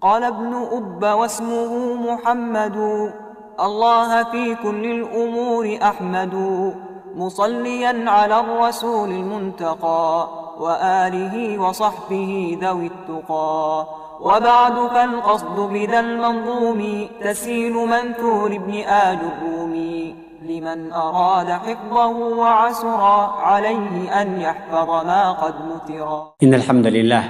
قال ابن أب واسمه محمد الله في كل الأمور أحمد مصليا على الرسول المنتقى وآله وصحبه ذوي التقى وبعد فالقصد بذا المنظوم تسهيل منثور ابن آل الرومي لمن أراد حفظه وعسرا عليه أن يحفظ ما قد نثرا. إن الحمد لله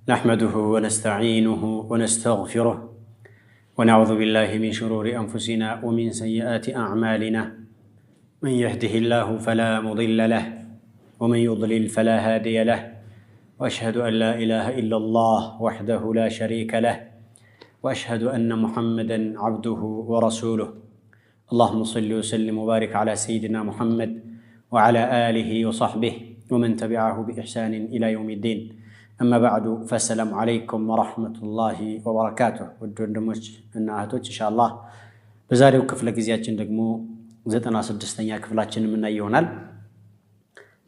نحمده ونستعينه ونستغفره ونعوذ بالله من شرور أنفسنا ومن سيئات أعمالنا من يهده الله فلا مضل له ومن يضلل فلا هادي له وأشهد أن لا إله إلا الله وحده لا شريك له وأشهد أن محمدًا عبده ورسوله اللهم صل وسلم وبارك على سيدنا محمد وعلى آله وصحبه ومن تبعه بإحسان إلى يوم الدين. أما بعد فالسلام عليكم ورحمة الله وبركاته. ودندمج أن أهتوج إن شاء الله بزاري وكفلة جزياتين دقمو زيتنا سدستنيا كفلاتين من أيونال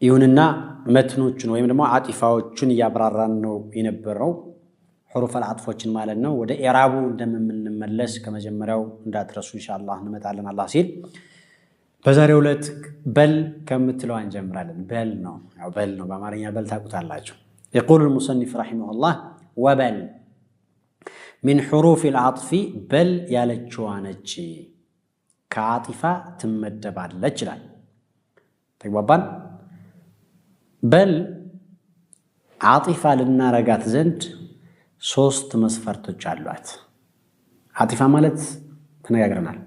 يوننا متنوچن ወይም ደግሞ አጢፋዎቹን ያብራራን ነው የነበረው حروف العطفዎችን ማለት ነው። ወደ ኢራቡ እንደምንመለስ ከመጀመሪያው እንዳትረሱ ኢንሻአላህ እንመጣለን አላህ ሲል። በዛሬው ዕለት በል ከምትለው እንጀምራለን። በል ነው ያው በል ነው በአማርኛ በል ታውቁታላችሁ። يقول المصنف رحمه الله وبل من حروف العطف بل ያለችዋ ነች ከአጢፋ ትመደባለች ይላል። ተግባባን? በል አጢፋ ልናረጋት ዘንድ ሶስት መስፈርቶች አሏት። አጢፋ ማለት ተነጋግረናል።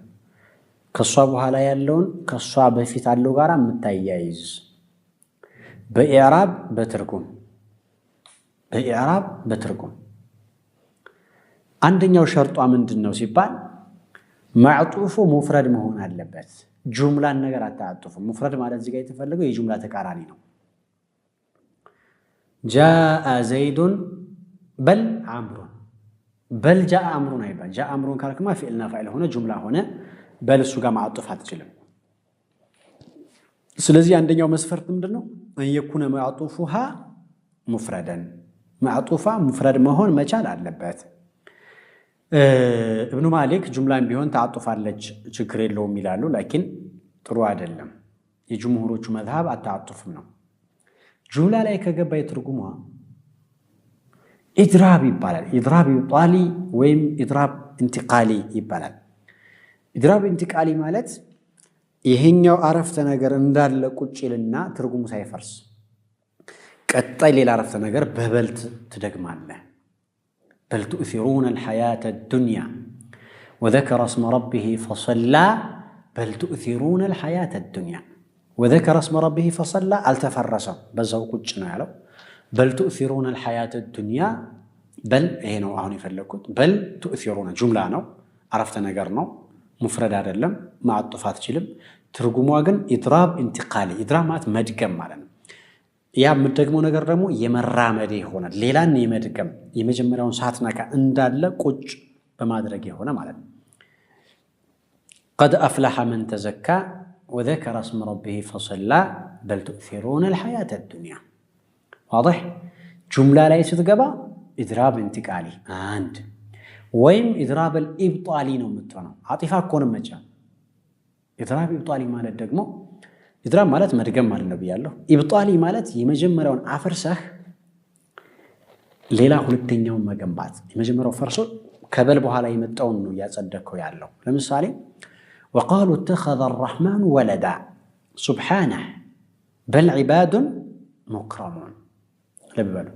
ከሷ በኋላ ያለውን ከሷ በፊት ያለው ጋራ የምታያይዝ በኢዕራብ በትርጉም አንደኛው ሸርጧ ምንድነው ሲባል ማዕጡፉ ሙፍረድ መሆን አለበት። ጁምላን ነገር አታጥፉ። ሙፍረድ ማለት እዚህ ጋር የተፈለገው የጁምላ ተቃራኒ ነው። ጃአ ዘይዱን በል አምሩን በል ጃአ አምሩን አይባል። ጃአ አምሩን ካልክማ ፊዕልና ፋዒል ሆነ ጁምላ ሆነ በል እሱ ጋር ማዕጡፍ አትችልም። ስለዚህ አንደኛው መስፈርት ምንድነው? አንየኩነ ማዕጡፉሃ ሙፍረደን ማዕጡፋ ሙፍረድ መሆን መቻል አለበት። ኢብኑ ማሊክ ጁምላን ቢሆን ታዕጡፋለች ችግር የለውም ይላሉ። ላኪን ጥሩ አይደለም። የጅምሁሮቹ መዝሐብ አታዕጡፍም ነው። ጁምላ ላይ ከገባ የትርጉሟ ኢድራብ ይባላል። ኢድራብ ኢብጣሊ ወይም ኢድራብ ኢንቲቃሊ ይባላል። ኢድራብ ኢንቲቃሊ ማለት ይሄኛው አረፍተ ነገር እንዳለ ቁጭልና ትርጉሙ ሳይፈርስ ቀጣይ ሌላ አረፍተ ነገር በበልት ትደግማለህ። بل تؤثرون الحياة الدنيا وذكر اسم ربه فصلى بل تؤثرون الحياة الدنيا وذكر اسم ربه فصلى التفرسوا بزاو قجنا يالو بل تؤثرون الحياة الدنيا بل هنا አሁን يفلكوت بل تؤثرون جملة ነው عرفت ነገር ነው مفرد አይደለም ማዕጡፋት ይችላል ትርጉሟ ግን ኢድራብ ኢንቲቃሊ ኢድራብ ማለት መድገም ማለት ነው። ያ የምትደግመው ነገር ደግሞ የመራመድ ይሆናል። ሌላን የመድገም የመጀመሪያውን ሳትነካ እንዳለ ቁጭ በማድረግ ይሆነ ማለት ነው። قد أفلح من تزكى وذكر اسم ربه فصلى بل تؤثرون الحياة الدنيا واضح؟ جملة لا ስትገባ ኢድራብ ኢንቲቃሊ አንድ ወይም ኢድራብ الإبطالي ነው የምትሆነው። አጢፋ እኮ ነው መቻ ኢድራብ ኢብጣሊ ማለት ደግሞ ኢድራብ ማለት መድገም ማለት ነው ብያለሁ። ኢብጣሊ ማለት የመጀመሪያውን አፍርሰህ ሌላ ሁለተኛውን መገንባት። የመጀመሪያው ፈርሶ ከበል በኋላ የመጣውን ነው ያጸደቀው ያለው። ለምሳሌ وقالوا اتخذ الرحمن ولدا سبحانه بل عباد مكرمون ለበሉ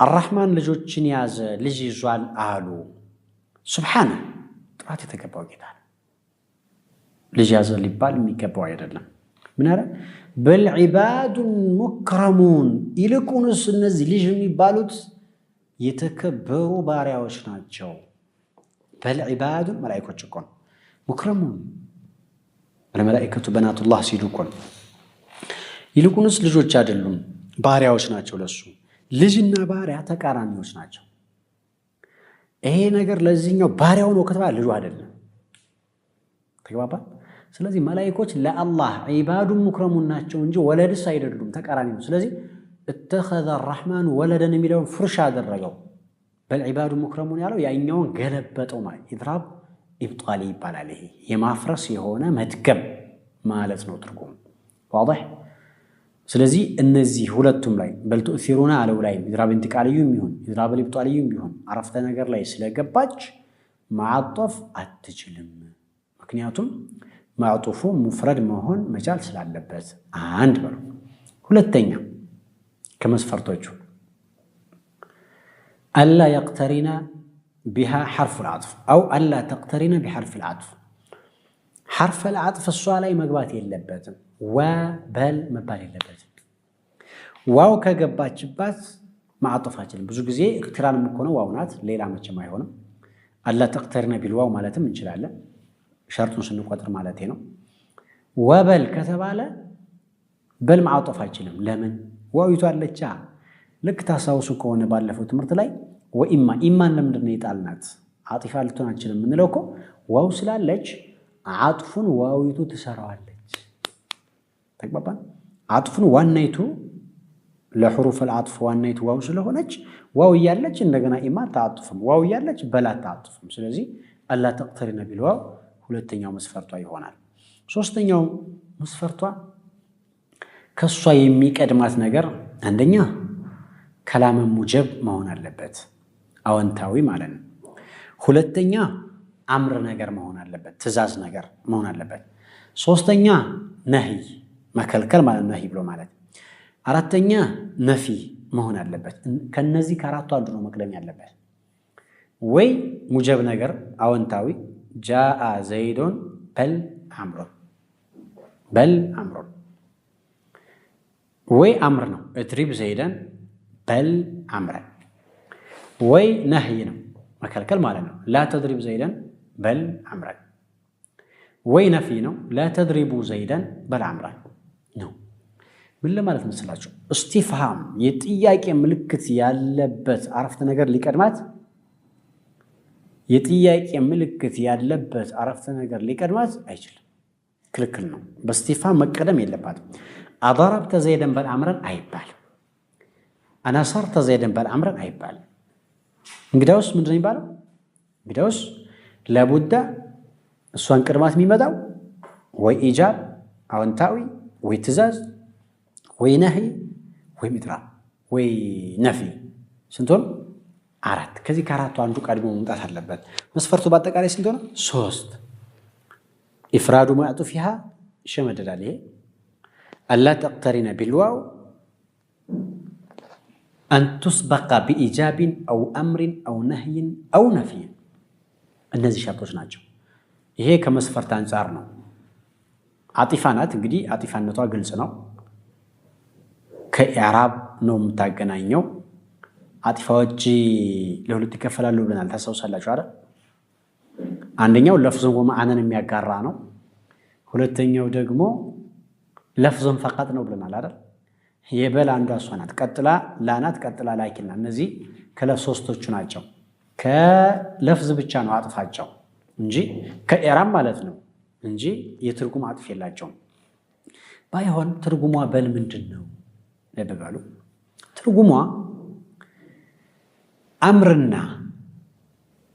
الرحمن ልጆችን ያዘ ልጅ ይዟል አሉ። سبحانه ጥራት የተገባው ጌታ ልጅ ያዘ ሊባል የሚገባው አይደለም። ምን አለ? በል ዒባዱን ሙክረሙን ይልቁንስ እነዚህ ልጅ የሚባሉት የተከበሩ ባሪያዎች ናቸው። በል ዒባዱን መላእክቶች እኮ ነው። ሙክረሙን መላእክቱ በናቱላህ ሲሉ እኮ ነው። ይልቁንስ ልጆች አይደሉም ባሪያዎች ናቸው። ለሱ ልጅና ባሪያ ተቃራኒዎች ናቸው። ይሄ ነገር ለዚህኛው ባሪያው ነው ከተባለ ልጁ አይደለም። ተግባባ? ስለዚህ መላእክቶች ለአላህ ዒባዱን ሙክረሙን ናቸው እንጂ ወለድስ አይደሉም፣ ተቃራኒ ነው። ስለዚህ اتخذ الرحمن ولدا የሚለውን ፍርሻ አደረገው። በል ዒባዱ ሙክረሙን ያለው ያኛውን ገለበጠው ማለት ኢድራብ ኢብጣሊ ይባላል። ይሄ የማፍረስ የሆነ መድገም ማለት ነው ትርጉሙ ዋضح። ስለዚህ እነዚህ ሁለቱም ላይ በል ትኡሲሩና አለው ላይ ኢድራብ ኢንቲቃልዩም ይሁን ኢድራብ ኢብጣልዩም ይሁን አረፍተ ነገር ላይ ስለገባች ማዕጠፍ አትችልም። ምክንያቱም ማዕጡፉ ሙፍረድ መሆን መቻል ስላለበት አንድ በሉ። ሁለተኛ ከመስፈርቶቹ አላ የቅተሪና ቢሃ ሐርፍ ልዓጥፍ አው አላ ተቅተሪና ቢሐርፍ ልዓጥፍ ሐርፍ ልዓጥፍ እሷ ላይ መግባት የለበትም። ወበል መባል የለበትም። ዋው ከገባችባት ማዕጠፍ አችልም። ብዙ ጊዜ እቅትራን የምትሆነው ዋው ናት፣ ሌላ መቼም አይሆንም። አላ ተቅተሪና ቢልዋው ማለትም እንችላለን፣ ሸርጡን ስንቆጥር ማለት ነው። ወበል ከተባለ በል ማዕጠፍ አይችልም። ለምን? ዋዊቱ አለቻ። ልክ ታስታውሱ ከሆነ ባለፈው ትምህርት ላይ ወኢማ ኢማን ለምንድን ነው የጣልናት? አጢፋ ልትሆን አትችልም የምንለው እኮ ዋው ስላለች አጥፉን ዋዊቱ ትሰራዋለች። ተግባባን? አጥፉን ዋናይቱ ለሑሩፍ አልዓጥፍ ዋናይቱ ዋው ስለሆነች ዋው እያለች እንደገና ኢማ ታጥፍም፣ ዋው እያለች በላ ታጥፍም። ስለዚህ አላ ተቅተሪና ቢልዋው ሁለተኛው መስፈርቷ ይሆናል። ሶስተኛው መስፈርቷ ከሷ የሚቀድማት ነገር አንደኛ ከላም ሙጀብ መሆን አለበት፣ አወንታዊ ማለት ነው። ሁለተኛ አምር ነገር መሆን አለበት፣ ትእዛዝ ነገር መሆን አለበት። ሶስተኛ ነህይ መከልከል ማለት ነህይ ብሎ ማለት። አራተኛ ነፊ መሆን አለበት። ከነዚህ ከአራቱ አንዱ ነው መቅደም ያለበት። ወይ ሙጀብ ነገር አወንታዊ ጃአ ዘይዶን በል አምሮን በል አምሮን፣ ወይ አምር ነው እድሪብ ዘይደን በል አምረን፣ ወይ ነህይ ነው መከልከል ማለት ነው ላ ተድሪብ ዘይደን በል አምረን፣ ወይ ነፊ ነው ላ ተድሪቡ ዘይደን በል አምረን ነው። ምን ለማለት መስላችሁ? እስቲፍሃም የጥያቄ ምልክት ያለበት አረፍተ ነገር ሊቀድማት የጥያቄ ምልክት ያለበት አረፍተ ነገር ሊቀድማት አይችልም፣ ክልክል ነው። በእስቲፍሃም መቀደም የለባትም። አضربተ ዘይደን በል አምረን አይባልም። አናሰርተ ዘይደን በል አምረን አይባልም። እንግዳውስ ምንድን ነው የሚባለው? እንግዳውስ ለቡዳ እሷን ቅድማት የሚመጣው ወይ ኢጃብ አዎንታዊ፣ ወይ ትእዛዝ፣ ወይ ነህይ፣ ወይ ኢድራብ፣ ወይ ነፊ። ስንት ሆነ? አራት። ከዚህ ከአራቱ አንዱ ቀድሞ መምጣት አለበት። መስፈርቱ በአጠቃላይ ስንት ሆነ? ሶስት። ኢፍራዱ ማዕጡፊሃ ይሸመደዳል። ይሄ አላ ተቅተሪነ ቢልዋው አን ቱስበቀ ቢኢጃቢን አው አምሪን አው ነህይን አው ነፊይን። እነዚህ ሸርጦች ናቸው። ይሄ ከመስፈርት አንጻር ነው። አጢፋ ናት። እንግዲህ አጢፋነቷ ግልጽ ነው። ከኢዕራብ ነው የምታገናኘው። አጢፋዎች ለሁለት ይከፈላሉ ብለናል። ታስታውሳላችሁ አይደል? አንደኛው ለፍዝን ወመዓነን የሚያጋራ ነው። ሁለተኛው ደግሞ ለፍዝን ፈቀጥ ነው ብለናል አይደል? የበል አንዷ እሷ ናት። ቀጥላ ላናት፣ ቀጥላ ላኪና። እነዚህ ከለፍ ሶስቶቹ ናቸው። ከለፍዝ ብቻ ነው አጥፋቸው እንጂ ከኢዕራብ ማለት ነው እንጂ የትርጉም አጥፍ የላቸውም። ባይሆን ትርጉሟ በል ምንድን ነው ለበሉ? ትርጉሟ አምርና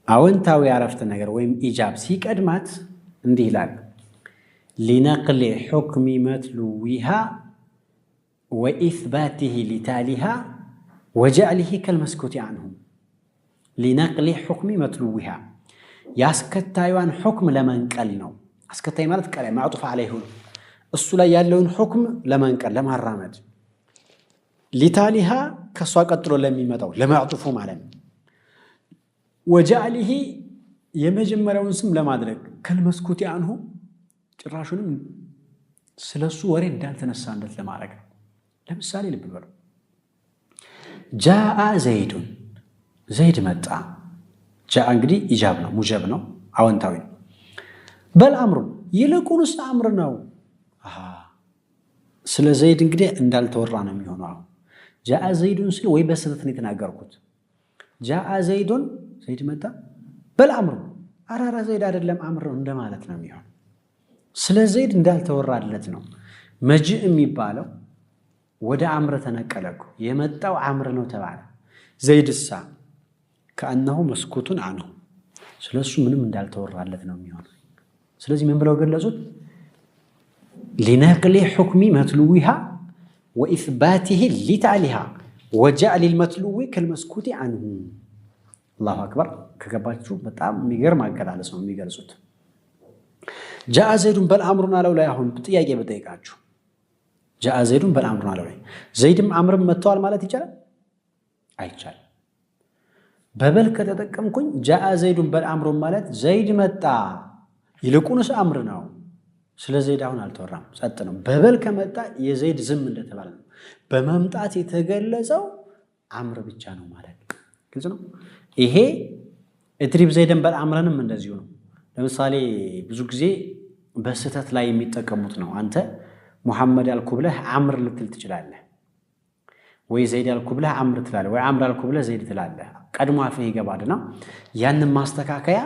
አወንታዊ አረፍተ ነገር ወይም ኢጃብ ሲቀድማት እንዲህ ይላል። ሊነቅሊ ሑክሚ መትሉዊሃ ወኢስባቲሂ ሊታሊሃ ወጀዕሊሂ ከልመስኩቲ አንሁ። ሊነቅሊ ሑክሚ መትሉዊሃ ያስከታዩን ሑክም ለመንቀል ነው። አስከታይ ማለት ቀላይ ማዕጡፍ ዐለይሂ ነው። እሱ ላይ ያለውን ሑክም ለመንቀል ለማራመድ፣ ሊታሊሃ ከሷ ቀጥሎ ለሚመጣው ለማዕጡፉ ማለት ነው። ወጀዕሊሂ የመጀመሪያውን ስም ለማድረግ ከልመስኩቲ አንሁ ጭራሹንም ስለሱ ወሬ እንዳልተነሳለት ለማድረግ ነው። ለምሳሌ ልብ በሉ። ጃአ ዘይዱን ዘይድ መጣ። ጃአ እንግዲህ ኢጃብ ነው፣ ሙጀብ ነው፣ አወንታዊ ነው። በል አምሩን ይልቁንስ አምር ነው። ስለ ዘይድ እንግዲህ እንዳልተወራ ነው የሚሆነው። አሁን ጃአ ዘይዱን ስል ወይ በስህተት ነው የተናገርኩት። ጃአ ዘይዱን ዘይድ መጣ፣ በል አምሩ አራራ ዘይድ አይደለም አምር ነው እንደማለት ነው የሚሆነው። ስለ ዘይድ እንዳልተወራለት ነው። መጅእ የሚባለው ወደ አምር ተነቀለኩ፣ የመጣው አምር ነው ተባለ። ዘይድሳ كأنه مسكوت عنه ስለሱ ምንም እንዳልተወራለት ነው የሚሆነው ስለዚህ ምን ብለው ገለጹት لنقل حكم متلوها وإثباته لتعليها وجعل المتلو كالمسكوت عنه الله أكبر كجباتشو بتأم ميجر ما قال على اسمه ميجر صوت جاء زيد بل أمرنا لولا يهون بتيجي بتيجاتشو جاء زيد بل أمرنا لولا زيد أمر متوال مالتي يجرا أيجال ببل كذا كم كون جاء زيد بل أمر مالت زيد متى يلقونس أمرنا سلا زيد هون التورام سأتنا ببل كمتى يزيد زم من التبالن بممتعة يتجلسوا أمر بيجانو مالك كذا إيه اتريب زيدن بل أمرنا من دزيونه لمثالي بزوج زي بس تطلعي ميت كموتنا أنت محمد الكبله عمر لتلت جلاله ويزيد الكبله عمر تلاله وعمر الكبله زيد تلاله قد ما فيه جبادنا ያን ማስተካከያ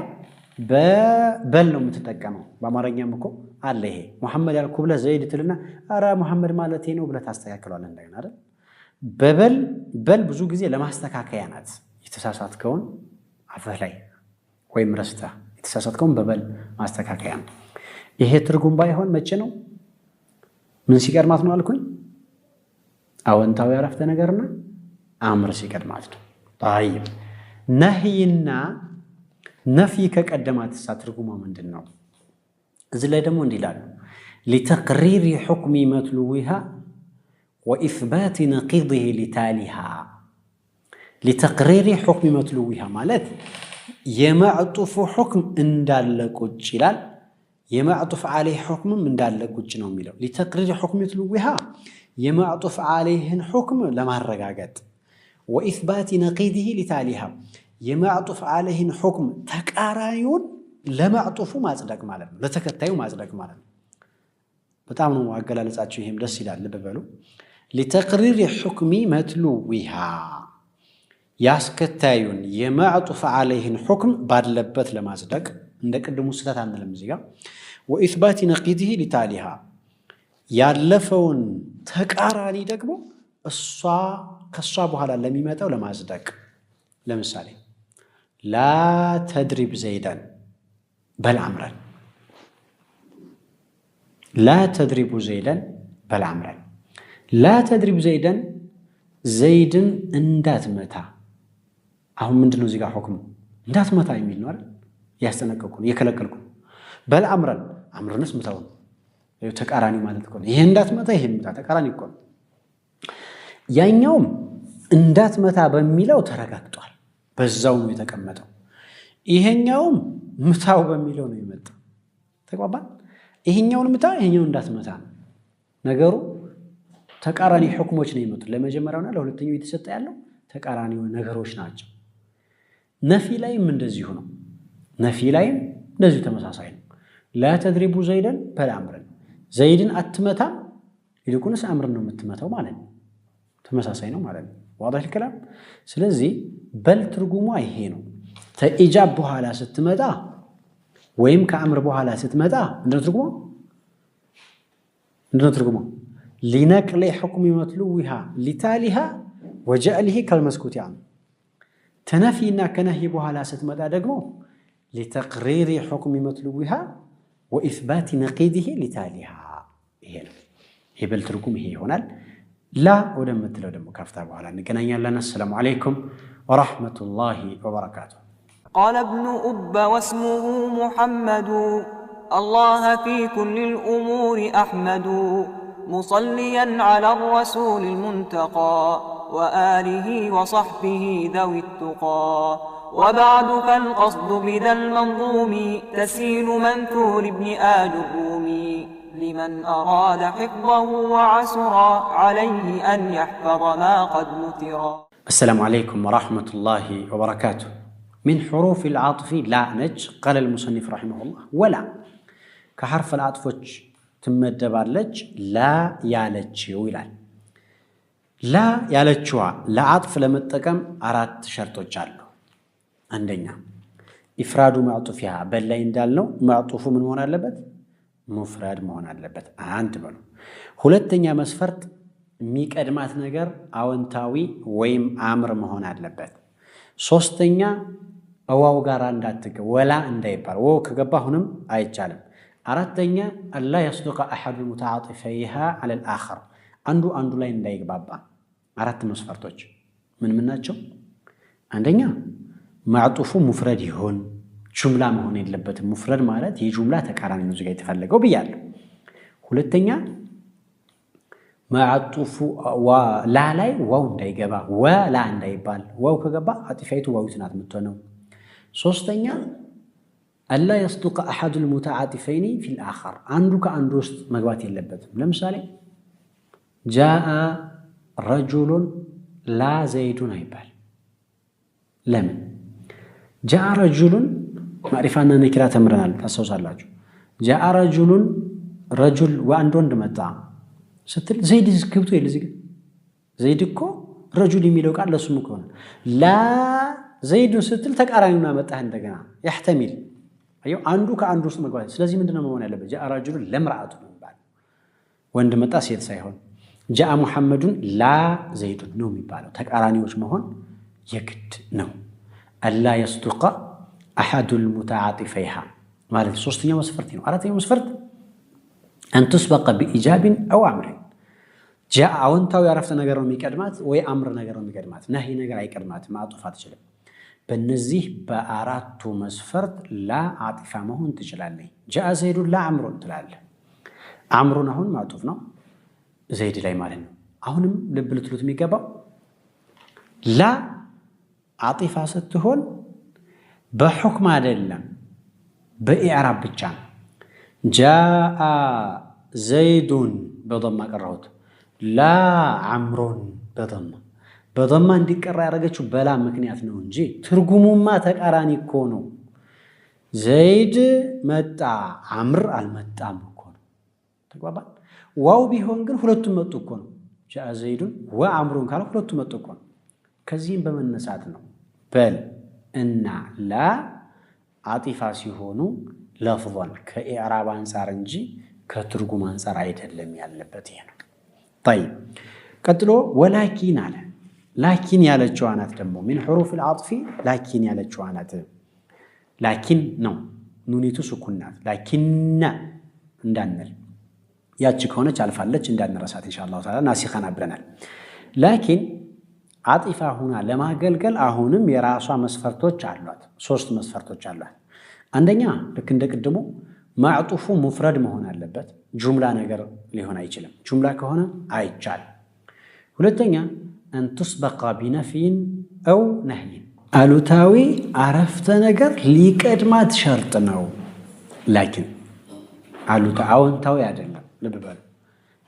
በበል ነው የምትጠቀመው በአማርኛም እኮ አለ ይሄ محمد الكبله زيد ትልና አራ محمد ማለቴ ነው ብለ ታስተካክሏል እንደገና አይደል በል ብዙ ጊዜ ለማስተካከያ ናት የተሳሳትከውን አፈህ ላይ ወይም ረስታ የተሳሳትከውን በበል ማስተካከያ ይሄ ትርጉም ባይሆን መቼ ነው ምን ሲቀድማት ነው አልኩኝ አወንታው ያረፍተ ነገርና አምር ሲቀድማት ነው طيب ነህይና ነፍይ ከቀደማት ትርጉሙ ምንድነው እዚህ ላይ ደግሞ እንዲላል لتقرير حكم متلوها وإثبات نقيضه لتاليها لتقرير حكم متلوها ማለት የማዕጡፍ حكم እንዳለ ቁጭ ይላል የማዕጡፍ عليه حكم እንዳለ ቁጭ ነው የሚለው لتقرير حكم متلوها የማዕጡፍ عليهን حكم ለማረጋገጥ وإثبات نقيضه لتاليها የማዕጡፍ عليهን حكم ተቃራኒውን ለማዕጡፉ ማጽደቅ ማለት ነው ለተከታዩ ማጽደቅ ማለት ነው በጣም ነው አገላለጻቸው ይሄም ደስ ይላል ለበበሉ لتقرير حكم متلوها ያስከታዩን የማዕጡፍ عليهን حكم ባለበት ለማጽደቅ እንደቀደሙ ስህተት አንልም እዚህ ጋር وإثبات نقيضه لتاليها ያለፈውን ተቃራኒ ደግሞ ከሷ በኋላ ለሚመጣው ለማጽደቅ ለምሳሌ لا تدرب زيدا بل عمرا لا تدرب زيدا بل عمرا لا تدرب زيدا زيدن እንዳት መታ አሁን ምንድነው እዚህ ጋር حكم እንዳት መታ የሚል ነው አይደል ያስተነቀቁ የከለከልኩ በል አምረንስ መታው ነው ተቃራኒ ማለት ነው ይሄ እንዳት መታ ይሄ መታ ተቃራኒ እኮ ነው ያኛውም እንዳት መታ በሚለው ተረጋግጧል በዛው ነው የተቀመጠው ይሄኛውም መታው በሚለው ነው የመጣው ተቋባን ይሄኛውን መታ ይሄኛው እንዳት መታ ነገሩ ተቃራኒ ሁክሞች ነው የመጡት ለመጀመሪያውና ለሁለተኛው የተሰጠ ያለው ተቃራኒ ነገሮች ናቸው ነፊ ላይም እንደዚሁ ነው ነፊ ላይም እንደዚሁ ተመሳሳይ ነው لا تدربوا زيدا بل عمرا زيدን አትመታ ይልቁንስ አምርን ነው የምትመታው ማለት ነው ተመሳሳይ ነው ማለት ነው واضح الكلام ስለዚህ በል ትርጉሙ ይሄ ነው ተኢጃብ በኋላ ስትመጣ ወይም ከአምር በኋላ ስትመጣ እንደው ትርጉሙ لنقل حكم متلوها لتاليها وجعله كالمسكوت عنه تنفينا كنهي بحالا ستمدا ደግሞ لتقرير حكم متلوها وإثبات نقيضه لتاليها ይሄ በል ትርጉም ይሄ ይሆናል لا ወደምትለው ደግሞ ካፍታ በኋላ እንገናኛለን السلام عليكم ورحمة الله وبركاته قال ابن أب واسمه محمد الله في كل الأمور أحمد مصليا على الرسول المنتقى وآله وصحبه ذوي التقى وبعد فالقصد بذا المنظوم تسيل منثور ابن آل الرومي لمن أراد حفظه وعسرا عليه أن يحفظ ما قد نترا السلام عليكم ورحمة الله وبركاته من حروف العطف لا نج قال المصنف رحمه الله ولا كحرف العطف ትመደባለች ላ ያለችው ይላል ላ ያለችዋ ለአጥፍ ለመጠቀም አራት ሸርጦች አሉ አንደኛ ኢፍራዱ ማዕጡፊያ በላይ እንዳልነው ማዕጡፉ ምን መሆን አለበት ሙፍራድ መሆን አለበት አንድ በሉ ሁለተኛ መስፈርት የሚቀድማት ነገር አዎንታዊ ወይም አምር መሆን አለበት ሶስተኛ ዋው ጋር እንዳትገባ ወላ እንዳይባል ዋው ከገባ አሁንም አይቻልም። አራተኛ አላ يصدق احد المتعاطفيها على الاخر አንዱ ላይ እንዳይግባባ። አራት መስፈርቶች ምን ናቸው? አንደኛ ማዕጡፉ ሙፍረድ ይሁን ጁምላ መሆን የለበትም። ሙፍረድ ማለት የጁምላ ተቃራኒ ነው እዚህ ጋር የተፈለገው ብያለሁ። ሁለተኛ ማዕጡፉ ላ ላይ ዋው እንዳይገባ ወላ እንዳይባል። ዋው ከገባ አጢፋይቱ ዋዊት ናት የምትሆነው። ሶስተኛ አላ يصدق احد المتعاطفين في الاخر አንዱ ከአንዱ ውስጥ መግባት የለበትም። ለምሳሌ جاء رجل لا زيد አይባል። ለምን? جاء رجل ማዕሪፋና ነኪራ ተምረናል ታስታውሳላችሁ። جاء رجل ወንድ መጣ ስትል ዘይድ ገብቶ የለ እዚህ ዘይድ እኮ ረጁል የሚለው ቃል ለሱም እኮ ነው። ላ ዘይድ ስትል ተቃራኒውን አመጣህ እንደገና يحتمل አየው አንዱ ከአንዱ ውስጥ መግባት። ስለዚህ ምንድነው መሆን ያለበት? جاء رجل ለምራአቱ ነው የሚባል ወንድ መጣ ሴት ሳይሆን جاء محمد لا زيد ነው የሚባለው። ተቃራኒዎች መሆን የግድ ነው። አላ يصدق احد المتعاطفيها ማለት ሶስተኛው መስፈርት ነው። አራተኛው መስፈርት ان تسبق بايجاب او امر جاء አዎንታዊ አረፍተ ነገር ነው የሚቀድማት ወይ አምር ነገር ነው የሚቀድማት። ነሂ ነገር አይቀድማትም። ማዕጡፍ አትችልም። በእነዚህ በአራቱ መስፈርት ላ አጢፋ መሆን ትችላለች። جاء زيد لا عمرو ትላለህ። አምሩን አሁን ማዕጡፍ ነው ዘይድ ላይ ማለት ነው። አሁንም ልብ ልትሉት የሚገባው ላ አጢፋ ስትሆን በሁክም አይደለም በኢዕራብ ብቻ ነው። جاء زيد በضማ ቀራሁት ላ عمرون በضማ እንዲቀራ ያደረገችው በላ ምክንያት ነው እንጂ ትርጉሙማ ተቃራኒ እኮ ነው። ዘይድ መጣ አምር አልመጣም እኮ ነው። ተግባባን? ዋው ቢሆን ግን ሁለቱም መጡ እኮ ነው። جاء زيد وعمرون ካለ ሁለቱም መጡ እኮ ነው። ከዚህም በመነሳት ነው በል እና ላ አጢፋ ሲሆኑ ለፍظን ከኢዕራብ አንፃር እንጂ ከትርጉም አንፃር አይደለም ያለበት። ይሄ ነው። طيب ቀጥሎ ወላኪን አለ። ላኪን ያለችው አናት ደግሞ من حروف العطف ላኪን ያለችው አናት ላኪን ነው። ኑኒቱ ስኩን ናት። ላኪን እንዳንል ያቺ ከሆነች አልፋለች እንዳንረሳት ኢንሻአላህ ተዓላ ናሲኻና ብለናል። ላኪን አጢፋ ሁና ለማገልገል አሁንም የራሷ መስፈርቶች አሏት። ሶስት መስፈርቶች አሏት። አንደኛ ልክ እንደቀደሙ ማዕጡፉ ሙፍረድ መሆን አለበት። ጁምላ ነገር ሊሆን አይችልም። ጁምላ ከሆነ አይቻልም። ሁለተኛ أن تسبق بنفي أو نهي አሉታዊ አረፍተ ነገር ሊቀድማት ሸርጥ ነው። ላኪን አዎንታዊ አይደለም። ልብ በሉ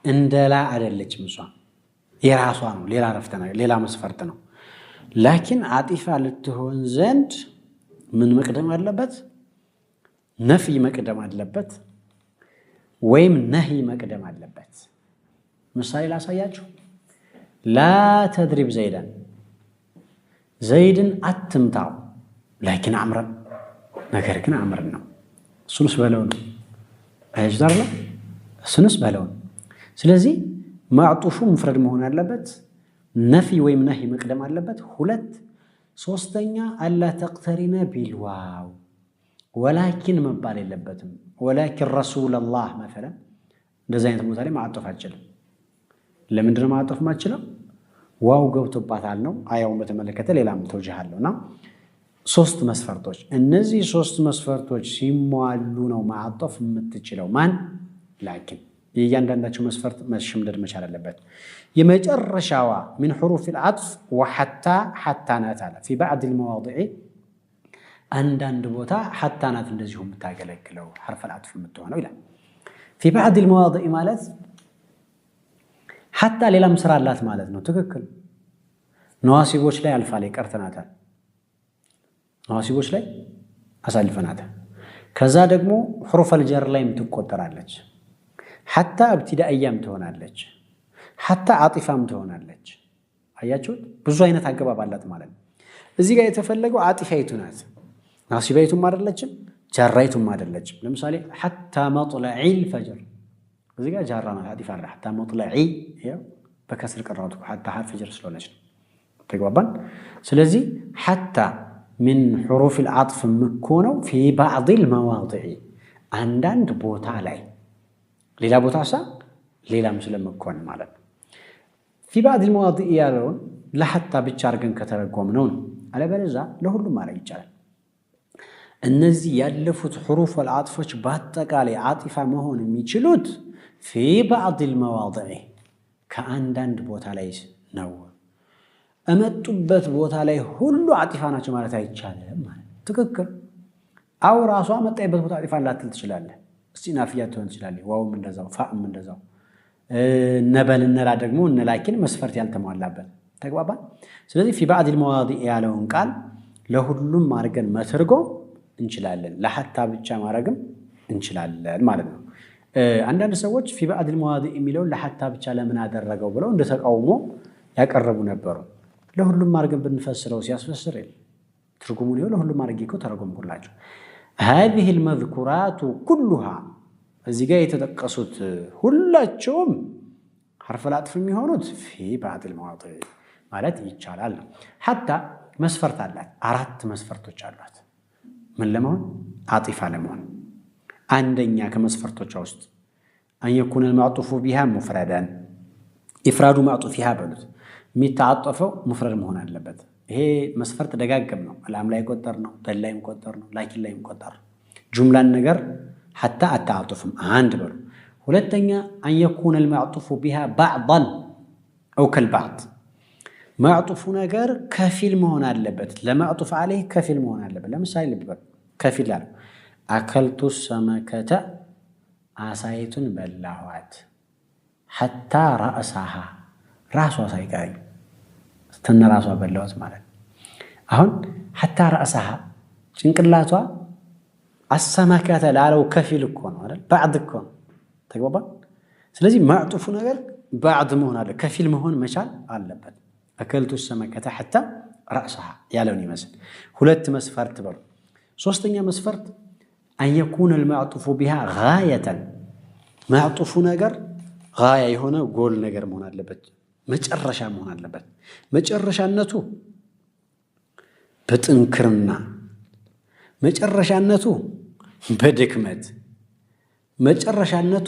እንደላ አይደለችም። እሷ የራሷ ነው። ሌላ አረፍተ ነገር ሌላ መስፈርት ነው። ላኪን አጢፋ ልትሆን ዘንድ ምን መቅደም አለበት? ነፍይ መቅደም አለበት ወይም ነህይ መቅደም አለበት። ምሳሌ ላሳያችሁ። ላ ተድሪብ ዘይደን ዘይድን አትምታው። ላኪን አምረን ነገር ግን አምረን ነው። እሱንስ በለው ነው አይጅዳር ነው። እሱንስ በለው ነው። ስለዚህ ማዕጡፉ ሙፍረድ መሆን አለበት። ነፍይ ወይም ነህይ መቅደም አለበት። ሁለት ሶስተኛ አላ ተቅተሪነ ቢልዋው ወላኪን መባል የለበትም። ወላኪን ረሱለላህ መሰለን እንደዚህ አይነት ቦታ ላይ ማዕጡፍ አትችልም። ለምንድን ነው ማዕጡፍ ማትችለው? ዋው ገብቶባታል ነው። አያውን በተመለከተ ሌላም ተውጅህ አለውና ሶስት መስፈርቶች። እነዚህ ሶስት መስፈርቶች ሲሟሉ ነው ማዕጡፍ የምትችለው። ማን? ላኪን የእያንዳንዳቸው መስፈርት መሽምደድ መቻል አለበት። የመጨረሻዋ من حروف العطف وحتى ናት አለ في بعض المواضع አንዳንድ ቦታ حتى ናት እንደዚሁ የምታገለግለው حرف العطف የምትሆነው ይላል። في بعض المواضع ማለት حتى ሌላም ስራ አላት ማለት ነው። ትክክል። ነዋሲቦች ላይ አልፋ ላይ ቀርተናታል። ነዋሲቦች ላይ አሳልፈናታል። ከዛ ደግሞ حروف الجر ላይም ትቆጠራለች። حتى ابتدائيام ትሆናለች። حتى عاطفام ትሆናለች። አያችሁት? ብዙ አይነት አገባብ አላት ማለት ነው። እዚህ ጋር የተፈለገው አጢፋይቱ ናት። ናሲባይቱም አይደለችም፣ ጃራይቱም አይደለችም። ለምሳሌ حتى مطلع الفجر እዚህ ጋር ጃራ ናት። አጢፋ አለ። حتى مطلع ይሄው በከስር ቀራውት حتى حرف فجر ስለሆነች ነው። ተግባባን ስለዚህ حتى من حروف العطف مكونو في بعض المواضع عندند بوتا ላይ ሌላ ቦታሳ ሌላም ስለመኮን ማለት ነው في بعض المواضع ያለውን ለሐታ ብቻ አርገን ከተረጎምነው አለበለዛ ለሁሉም ማለት ይቻላል እነዚህ ያለፉት حروف العطفዎች በአጠቃላይ አጢፋ መሆን የሚችሉት في بعض المواضع ከአንዳንድ ቦታ ላይ ነው አመጡበት ቦታ ላይ ሁሉ አጢፋ ናቸው ማለት አይቻልም ማለት ትክክል አው ራሷ መጣይበት ቦታ አጢፋ ላትል ትችላለህ እስቲናፊያ ትሆን ትችላለህ ዋውም እንደዛው ፋም እንደዛው ነበል እንላ ደግሞ እንላኪን መስፈርት ያልተሟላበት ተግባባን ስለዚህ في بعض المواضع ያለውን ቃል ለሁሉም ማርገን መተርጎም እንችላለን ለሐታ ብቻ ማረግም እንችላለን ማለት ነው አንዳንድ ሰዎች في بعض المواضع የሚለው ለሐታ ብቻ ለምን አደረገው ብለው እንደተቃውሞ ያቀርቡ ነበሩ ለሁሉም ማርገን ብንፈስረው ሲያስፈስር ትርጉሙን ይኸው ለሁሉም ማርገው ተረጎምኩላችሁ هذه المذكورات كلها እዚህ ጋር የተጠቀሱት ሁላቸውም حرف العطف የሚሆኑት في بعض المواضع ማለት ይቻላል حتى መስፈርት አላት አራት መስፈርቶች አሏት ምን ለመሆን አጢፋ ለመሆን አንደኛ ከመስፈርቶቿ ውስጥ أن يكون المعطوف بها مفردا إفراد معطوفها بلوت የሚታጠፈው مفرد መሆን አለበት ይሄ መስፈርት ደጋግም ነው አላም ላይ ቆጠር ነው ተላይም ቆጠር ነው ላኪን ላይም ቆጠር ጁምላን ነገር حتى التعاطفም አንድ በሉ ሁለተኛ أن يكون المعطوف بها بعضا أو كالبعض معطوف ነገር ከፊል መሆን አለበት ለማዕጡፍ عليه ከፊል መሆን አለበት ለምሳሌ ልብበር ከፊል አለ አከልቱ ሰመከተ አሳይቱን በላኋት حتى رأسها ራሷ ሳይቀር ተነራሷ በላዋት ማለት አሁን حتى رأسها ጭንቅላቷ አሰመከተ ላለው ከፊል እኮ ነው አይደል بعض እኮ ተግባባ ስለዚህ ማዕጡፉ ነገር بعض መሆን አለ ከፊል መሆን መቻል አለበት አከልቱ ሰመከተ حتى رأسها ያለውን ይመስል ሁለት መስፈርት በሉ ሶስተኛ መስፈርት أن يكون المعطوف بها غاية معطوف ነገር غاية የሆነ ጎል ነገር መሆን አለበት መጨረሻ መሆን አለበት መጨረሻነቱ በጥንክርና መጨረሻነቱ በድክመት መጨረሻነቱ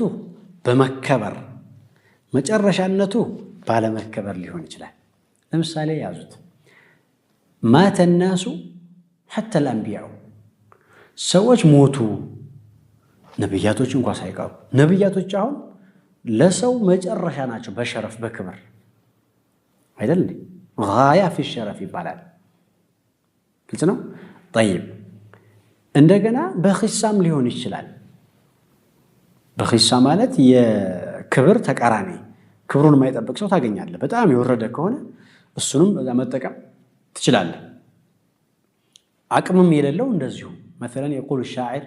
በመከበር መጨረሻነቱ ባለመከበር ሊሆን ይችላል ለምሳሌ ያዙት مات الناس حتى الأنبياء ሰዎች ሞቱ ነብያቶች እንኳን ሳይቀሩ ነብያቶች አሁን ለሰው መጨረሻ ናቸው በሸረፍ በክብር አይደል غاية في الشرف ይባላል ግልጽ ነው طيب እንደገና በኺሳም ሊሆን ይችላል በኺሳ ማለት የክብር ተቃራኒ ክብሩን የማይጠብቅ ሰው ታገኛለህ በጣም የወረደ ከሆነ እሱንም በዛ መጠቀም ትችላለህ አቅምም የሌለው እንደዚሁ مثلا يقول الشاعر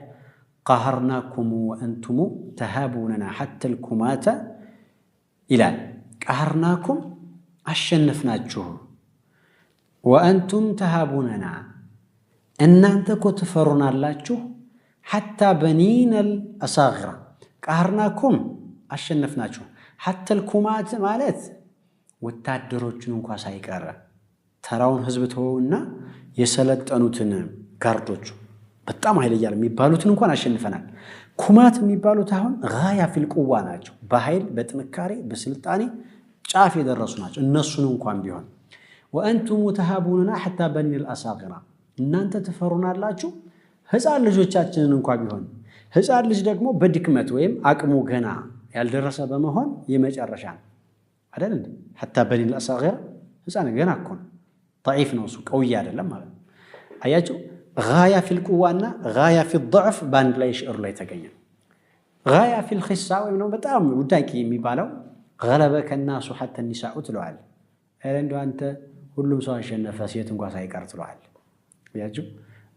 قهرناكم وأنتم تهابوننا حتى الكمات إلى قهرناكم أشنفناكم وأنتم تهابوننا أن أنت كتفرنا الله حتى بنينا الأصاغر قهرناكم أشنفناكم حتى الكمات مالت وتعدروجن እንኳን ሳይቀር ተራውን ህዝብ ተወውና የሰለጠኑትን ጋርዶች በጣም ኃይለኛል የሚባሉትን እንኳን አሸንፈናል ኩማት የሚባሉት አሁን غاية في القوة ናቸው በኃይል በጥንካሬ በስልጣኔ ጫፍ የደረሱ ናቸው እነሱን እንኳን ቢሆን وانتم تهابوننا حتى بني الاصاغر እናንተ ተፈሩናላችሁ ህፃን ልጆቻችንን እንኳን ቢሆን ህፃን ልጅ ደግሞ በድክመት ወይም አቅሙ ገና ያልደረሰ በመሆን የመጨረሻ አይደል حتى بني الاصاغر ህፃን ገና እኮ ضعيف ነው እሱ ቀውይ አይደለም ማለት አያችሁ غاية في القوة غاية في الضعف باند لا يشعر لا يتقين غاية في الخسة وإنه بتأم ودايكي ميبالو غلبك الناس حتى النساء تلوعل لأنه أنت كلهم سواء شنفة سيتم قاسا يكار تلوعل ياجو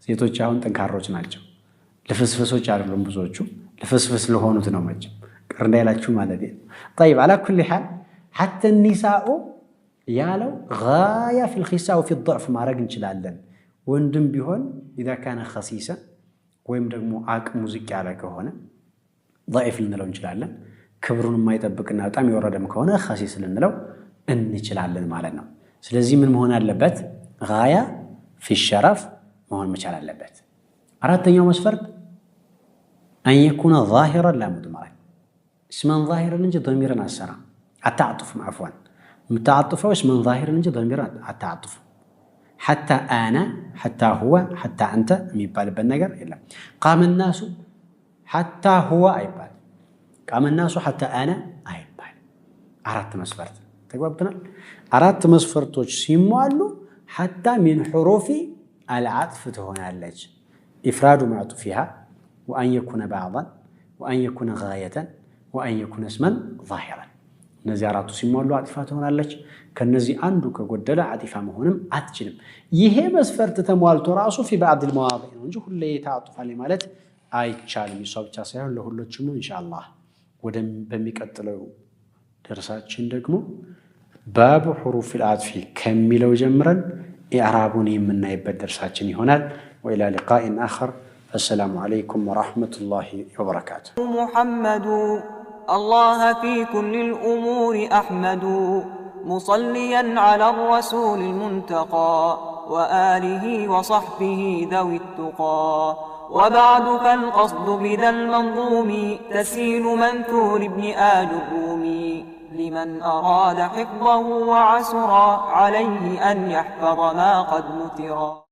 سيتو تشاون تنكاروش نالجو لفسفسو تشارلهم بزوجو لفسفس لهونو تنومجو قرني لاتشو ماذا دين طيب على كل حال حتى النساء يالو غاية في الخسة وفي الضعف ما رقن شلالن ወንድም ቢሆን اذا كان خسيسا ወይም ደግሞ አቅሙ ዝቅ ያለ ከሆነ ضعيف ልንለው እንችላለን ክብሩን የማይጠብቅና በጣም ይወረደም ከሆነ خسيس ልንለው እንችላለን ማለት ነው ስለዚህ ምን መሆን አለበት? ጋያ في الشرف መሆን መቻል አለበት። አራተኛው መስፈርት أن يكون ظاهرا لا مضمرا اسما ظاهرا እንጂ ضميرا አሰራ አታعطف عفوا متعطفه اسما ظاهرا እንጂ ضميرا አታعطف حتى أنا حتى هو حتى أنت የሚባልበት ነገር የለም። قام الناس حتى هو አይባል قام الناس حتى أنا አይባል። አራት መስፈርት ተግባብተናል። አራት መስፈርቶች ሲሟሉ حتى من حروف العطف ትሆናለች። إفراد معطوفها وأن يكون بعضا وأن يكون غاية وأن يكون اسما ظاهرا እነዚህ አራቱ ሲሟሉ አጢፋ ትሆናለች። ከነዚህ አንዱ ከጎደለ አጢፋ መሆንም አትችልም። ይሄ መስፈርት ተሟልቶ ራሱ في بعض المواضع ነው እንጂ ሁሌ ታጥፋለ ማለት አይቻልም። እሷ ብቻ ሳይሆን ለሁሎችም ነው። ኢንሻአላህ በሚቀጥለው ደርሳችን ደግሞ باب حروف العطف ከሚለው ጀምረን ኢዕራቡን የምናይበት ደርሳችን ይሆናል። وإلى لقاء آخر. السلام عليكم ورحمة الله وبركاته. محمد الله في كل الأمور أحمد مصليا على الرسول المنتقى وآله وصحبه ذوي التقى. وبعد فالقصد بذا المنظوم تسيل منثور ابن آل الرومي لمن أراد حفظه وعسر عليه أن يحفظ ما قد نثرا.